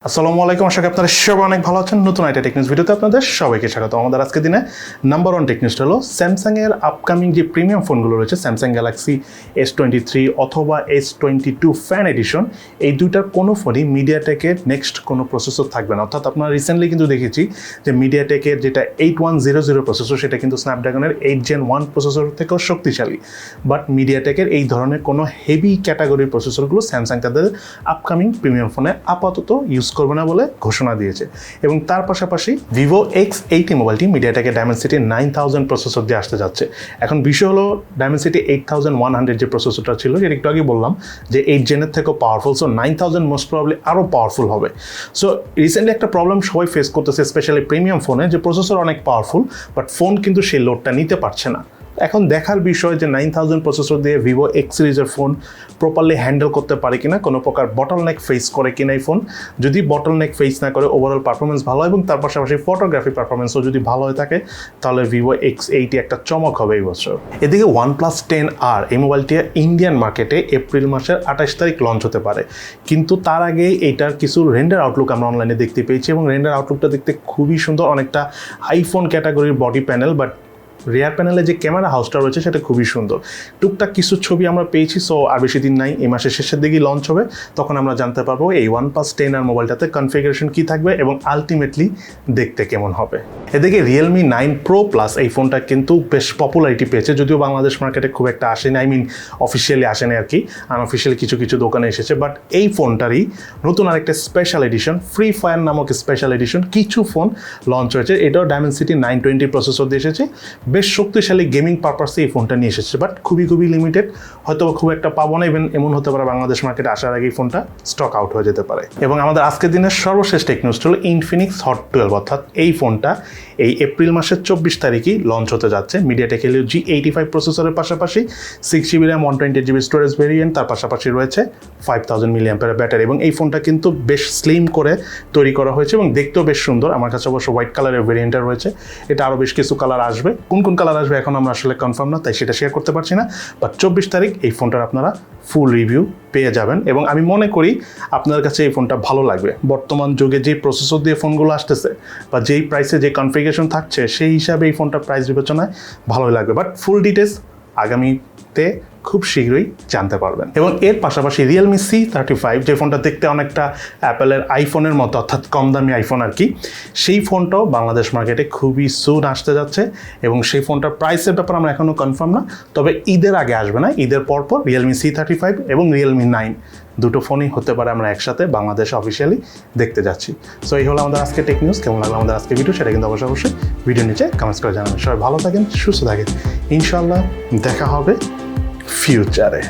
আসসালামু আলাইকুম, আশা করি আপনারা সবাই অনেক ভালো আছেন। নতুন একটা টেকনিক্স ভিডিওতে আপনাদের সবাইকে স্বাগত। আমাদের আজকের দিনে নাম্বার ওয়ান টেকনিক্সটা হলো স্যামসাংয়ের আপকামিং যে প্রিমিয়াম ফোনগুলো রয়েছে, স্যামসাং গ্যালাক্সি S23 অথবা S22 ফ্যান এডিশন, এই দুইটার কোনো ফোনই মিডিয়াটেকের নেক্সট কোনো প্রসেসর থাকবে না। অর্থাৎ আপনারা রিসেন্টলি কিন্তু দেখেছি যে মিডিয়াটেকের যেটা 8100 প্রসেসর, সেটা কিন্তু স্ন্যাপড্রাগনের 8 Gen 1 প্রসেসর থেকেও শক্তিশালী। বাট মিডিয়াটেকের এই ধরনের কোনো হেভি ক্যাটাগরির প্রসেসরগুলো স্যামসাং তাদের আপকামিং প্রিমিয়াম ফোনে আপাতত ইউজ করবে না বলে ঘোষণা দিয়েছে। এবং তার পাশাপাশি ভিভো X80 মোবাইলটি মিডিয়াটেকের ডায়মেনসিটি 9000 প্রসেসর দিয়ে আসতে যাচ্ছে। এখন বিষয় হলো ডায়মেনসিটি 8100 যে প্রসেসরটা ছিল, যেটা একটু আগে বললাম যে 8 জেনের থেকেও পাওয়ারফুল, সো 9000 মোস্ট প্রবাবলি আরও পাওয়ারফুল হবে। সো রিসেন্টলি একটা প্রবলেম সবাই ফেস করতেছে, স্পেশালি প্রিমিয়াম ফোনে, যে প্রসেসর অনেক পাওয়ারফুল বাট ফোন কিন্তু সেই লোডটা নিতে পারছে না। এখন দেখার বিষয় যে 9000 প্রসেসর দিয়ে ভিভো X সিরিজের ফোন প্রপারলি হ্যান্ডেল করতে পারে কিনা, কোনো প্রকার বটলনেক ফেস করে কিনা এই ফোন। যদি বটলনেক ফেস না করে, ওভারঅল পারফরমেন্স ভালো এবং তার পাশাপাশি ফটোগ্রাফি পারফরমেন্সও যদি ভালো হয়ে থাকে, তাহলে ভিভো X80 একটা চমক হবে এই বছর। এদিকে OnePlus 10R এই মোবাইলটি ইন্ডিয়ান মার্কেটে এপ্রিল মাসের 28 তারিখ লঞ্চ হতে পারে, কিন্তু তার আগে এইটার কিছু রেন্ডার আউটলুক আমরা অনলাইনে দেখতে পেয়েছি এবং রেন্ডার আউটলুকটা দেখতে খুবই সুন্দর, অনেকটা আইফোন ক্যাটাগরির বডি প্যানেল, বাট রিয়ার প্যানেলে যে ক্যামেরা হাউসটা রয়েছে সেটা খুবই সুন্দর। টুকটাক কিছু ছবি আমরা পেয়েছি, সো আর বেশি দিন নাই, এই মাসের শেষের দিকেই লঞ্চ হবে। তখন আমরা জানতে পারবো এই OnePlus 10R মোবাইলটাতে কনফিগারেশন কী থাকবে এবং আলটিমেটলি দেখতে কেমন হবে। এদিকে Realme 9 Pro Plus এই ফোনটা কিন্তু বেশ পপুলারিটি পেয়েছে, যদিও বাংলাদেশ মার্কেটে খুব একটা আসেনি, অফিসিয়ালি আসেনি আর কি, আনঅফিসিয়ালি কিছু কিছু দোকানে এসেছে। বাট এই ফোনটারই নতুন আরেকটা স্পেশাল এডিশন, FreeFire নামক স্পেশাল এডিশন কিছু ফোন লঞ্চ হয়েছে। এটাও ডায়মেনসিটি 920 প্রসেসর দিয়ে এসেছে। বেশ শক্তিশালী গেমিং পারপাসে এই ফোনটা নিয়ে এসেছে, বাট খুবই লিমিটেড, হয়তো খুব একটা পাবো না। ইভেন এমন হতে পারে বাংলাদেশ মার্কেটে আসার আগে এই ফোনটা স্টক আউট হয়ে যেতে পারে। এবং আমাদের আজকের দিনের সর্বশেষ টেক নিউজটা হলো Infinix Hot 12, অর্থাৎ এই ফোনটা এই এপ্রিল মাসের 24 তারিখই লঞ্চ হতে যাচ্ছে। মিডিয়াটেক Helio G85 প্রসেসরের পাশাপাশি 6GB RAM 128GB storage variant, তার পাশাপাশি রয়েছে 5000 mAh ব্যাটারি। এবং এই ফোনটা কিন্তু বেশ স্লিম করে তৈরি করা হয়েছে এবং দেখতেও বেশ সুন্দর। আমার কাছে অবশ্য হোয়াইট কালারের ভেরিয়েন্টটা রয়েছে, এটা আরও বেশ কিছু কালার আসবে। কোন কালার আসবে এখন আমরা আসলে কনফার্ম না, তাই সেটা শেয়ার করতে পারছি না। বাট 24 তারিখ এই ফোনটার আপনারা ফুল রিভিউ পেয়ে যাবেন এবং আমি মনে করি আপনার কাছে এই ফোনটা ভালো লাগবে। বর্তমান যুগে যে প্রসেসর দিয়ে ফোনগুলো আসতেছে বা যেই প্রাইসে যে কনফিগারেশন থাকছে, সেই হিসাবে এই ফোনটা প্রাইস বিবেচনায় ভালোই লাগবে। বাট ফুল ডিটেলস আগামীতে খুব শীঘ্রই জানতে পারবেন। এবং এর পাশাপাশি Realme C35, যে ফোনটা দেখতে অনেকটা অ্যাপেলের আইফোনের মতো, অর্থাৎ কম দামি আইফোন আর কি, সেই ফোনটাও বাংলাদেশ মার্কেটে খুবই সুন আসতে যাচ্ছে এবং সেই ফোনটার প্রাইসের ব্যাপার আমরা এখনও কনফার্ম না, তবে ঈদের আগে আসবে না, ঈদের পরপর Realme C35 এবং Realme 9 দুটো ফোনই হতে পারে আমরা একসাথে বাংলাদেশ অফিসিয়ালি দেখতে যাচ্ছি। সো এই হলো আমাদের আজকে টেক নিউজ। কেমন লাগলো আমাদের আজকে ভিডিও, সেটা কিন্তু অবশ্যই ভিডিও নিচে কমেন্টস করে জানাবেন। সবাই ভালো থাকেন, সুস্থ থাকেন, ইনশাআল্লাহ দেখা হবে ফিউচারে।